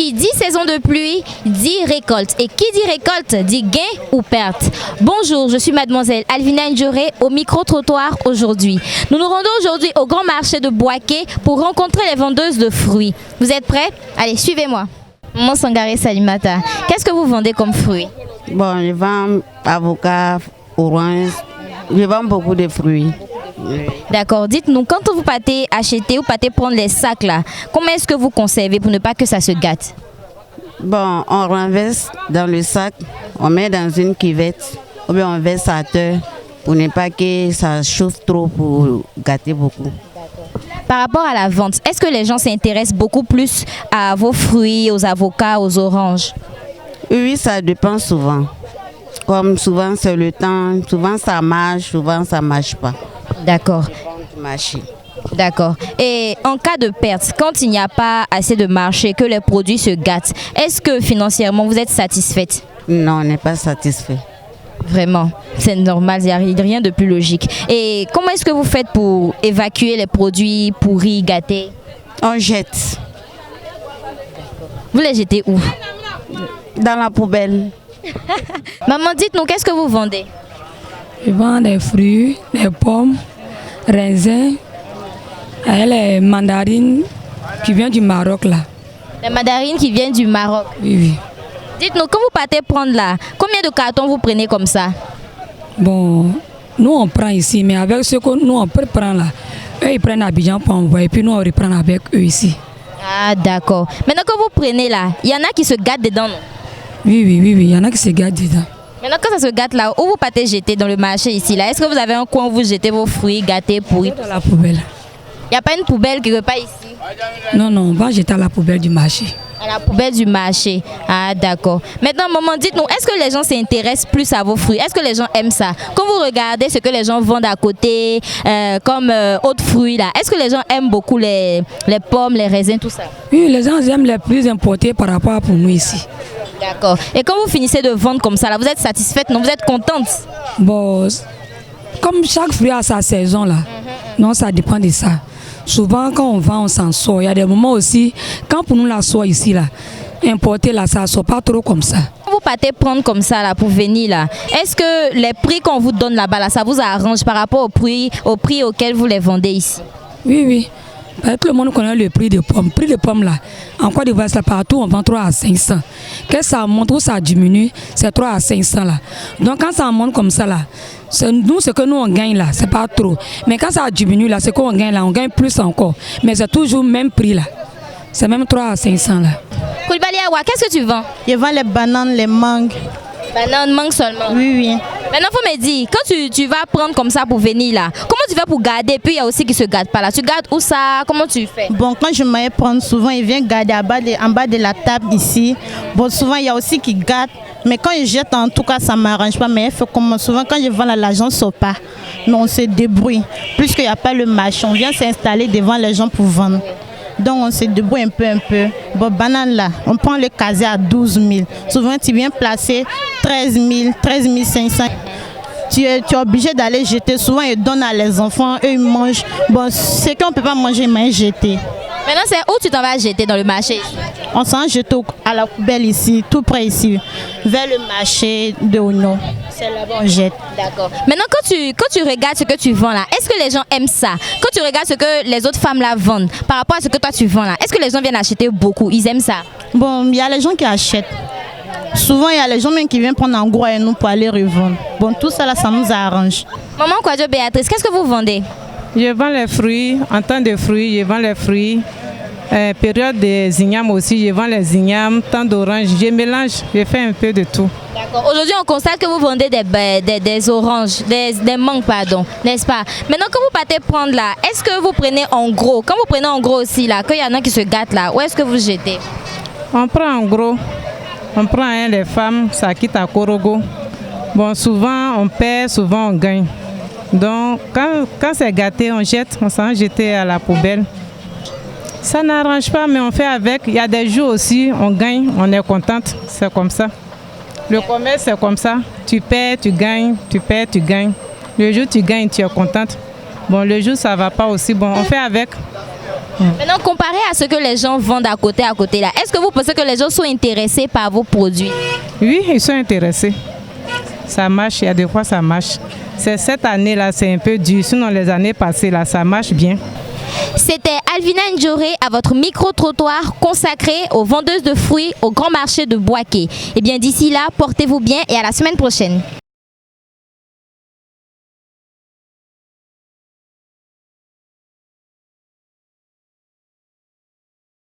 Qui dit saison de pluie, dit récolte. Et qui dit récolte, dit gain ou perte. Bonjour, je suis mademoiselle Alvina Ndjoré au micro-trottoir aujourd'hui. Nous nous rendons aujourd'hui au grand marché de Boaké pour rencontrer les vendeuses de fruits. Vous êtes prêts? Allez, suivez-moi. Maman Sangaré Salimata, qu'est-ce que vous vendez comme fruits? Bon, je vends avocat, orange, je vends beaucoup de fruits. D'accord, dites-nous, quand vous partez acheter ou partez prendre les sacs là, comment est-ce que vous conservez pour ne pas que ça se gâte? Bon, on renverse dans le sac, on met dans une cuvette, ou bien on verse à terre pour ne pas que ça chauffe trop pour gâter beaucoup. Par rapport à la vente, est-ce que les gens s'intéressent beaucoup plus à vos fruits, aux avocats, aux oranges? Oui, ça dépend souvent. Comme souvent c'est le temps, souvent ça marche pas. D'accord. Marché. D'accord. Et en cas de perte, quand il n'y a pas assez de marché, que les produits se gâtent, est-ce que financièrement vous êtes satisfaite? Non, on n'est pas satisfait. Vraiment, c'est normal, il n'y a rien de plus logique. Et comment est-ce que vous faites pour évacuer les produits pourris, gâtés? On jette. Vous les jetez où? Dans la poubelle. Maman, dites-nous, qu'est-ce que vous vendez? Je vends des fruits, des pommes, raisins, et les mandarines qui viennent du Maroc là. Les mandarines qui viennent du Maroc. Oui, oui. Dites-nous, quand vous partez prendre là, combien de cartons vous prenez comme ça? Bon, nous on prend ici, mais avec ce que nous on peut prendre là, eux ils prennent à Abidjan pour envoyer, puis nous on reprend avec eux ici. Ah d'accord. Maintenant quand vous prenez là, il y en a qui se gâtent dedans, non? Oui, oui, oui, oui, il y en a qui se gardent dedans. Maintenant quand ça se gâte là, où vous partez jeter dans le marché ici là? Est-ce que vous avez un coin où vous jetez vos fruits gâtés, pourris? Dans la poubelle. Il n'y a pas une poubelle quelque part ici? Non, non, on va jeter à la poubelle du marché. À la poubelle du marché. Ah d'accord. Maintenant maman, dites-nous, est-ce que les gens s'intéressent plus à vos fruits? Est-ce que les gens aiment ça? Quand vous regardez ce que les gens vendent à côté, comme autres fruits là, est-ce que les gens aiment beaucoup les pommes, les raisins, tout ça? Oui, les gens aiment les plus importés par rapport à pour nous ici. D'accord. Et quand vous finissez de vendre comme ça là, vous êtes satisfaite, non? Vous êtes contente? Bon, comme chaque fruit a sa saison là, non, ça dépend de ça. Souvent quand on vend, on s'en sort. Il y a des moments aussi, quand pour nous la soie ici là, importer là, ça ne sort pas trop comme ça. Quand vous partez prendre comme ça là pour venir là, est-ce que les prix qu'on vous donne là-bas là, ça vous arrange par rapport au prix auquel vous les vendez ici? Oui, oui. Tout le monde connaît le prix de pommes. Le prix de pommes là, en Côte d'Ivoire, partout on vend 3 à 500. Quand ça monte ou ça diminue, c'est 3 à 500 là. Donc quand ça monte comme ça là, nous ce que nous on gagne là, c'est pas trop. Mais quand ça diminue là, ce qu'on gagne là, on gagne plus encore. Mais c'est toujours le même prix là. C'est même 3 à 500 là. Koulibaly Awa, qu'est-ce que tu vends? Je vends les bananes, les mangues. Bananes, mangue seulement? Oui, oui. Maintenant, il faut me dire, quand tu vas prendre comme ça pour venir là, comment tu fais pour garder? Puis il y a aussi qui se gardent pas là. Tu gardes où ça? Comment tu fais? Bon, quand je m'aille prendre, souvent ils viennent garder en bas de la table ici. Bon, souvent il y a aussi qui gardent. Mais quand ils jettent, en tout cas, ça ne m'arrange pas. Mais il faut comme souvent, quand je vends là, l'argent ne sort pas. Mais on se débrouille. Puisqu'il n'y a pas le marché, on vient s'installer devant les gens pour vendre. Donc on se débrouille un peu. Bon, banane là, on prend le casier à 12 000. Souvent tu viens placer 13 000, 13 500. Tu es obligé d'aller jeter. Souvent ils donnent à les enfants, eux ils mangent. Bon, ce qu'on ne peut pas manger, mais jeter. Maintenant, c'est où tu t'en vas jeter dans le marché? On s'en jette à la poubelle ici, tout près ici, vers le marché de Ono. C'est là-bas on jette. D'accord. Maintenant, quand tu regardes ce que tu vends là, est-ce que les gens aiment ça? Quand tu regardes ce que les autres femmes là vendent, par rapport à ce que toi tu vends là, est-ce que les gens viennent acheter beaucoup? Ils aiment ça? Bon, il y a les gens qui achètent. Souvent, il y a les gens même qui viennent prendre en gros et nous pour aller revendre. Bon, tout ça là, ça nous arrange. Maman Kwadjo Béatrice, qu'est-ce que vous vendez? Je vends les fruits, en temps de fruits, je vends les fruits. Période des ignames aussi, je vends les ignames, temps d'orange, je mélange, je fais un peu de tout. D'accord. Aujourd'hui, on constate que vous vendez des oranges, des mangues, pardon, n'est-ce pas? Maintenant, quand vous partez prendre là, est-ce que vous prenez en gros? Quand vous prenez en gros aussi là, qu'il y en a qui se gâtent là, où est-ce que vous jetez? On prend en gros, on prend les femmes, ça quitte à Korogo. Bon, souvent on perd, souvent on gagne. Donc, quand c'est gâté, on jette, on s'en jette à la poubelle. Ça n'arrange pas, mais on fait avec. Il y a des jours aussi, on gagne, on est contente, c'est comme ça. Le commerce, c'est comme ça. Tu perds, tu gagnes, tu perds, tu gagnes. Le jour tu gagnes, tu es contente. Bon, le jour ça ne va pas aussi, bon, on fait avec. Maintenant, comparé à ce que les gens vendent à côté là, est-ce que vous pensez que les gens sont intéressés par vos produits? Oui, ils sont intéressés. Ça marche, il y a des fois ça marche. Cette année-là, c'est un peu dur. Sinon, les années passées, là, ça marche bien. C'était Alvina Njoré à votre micro-trottoir consacré aux vendeuses de fruits au grand marché de Bouaké. Et bien d'ici là, portez-vous bien et à la semaine prochaine.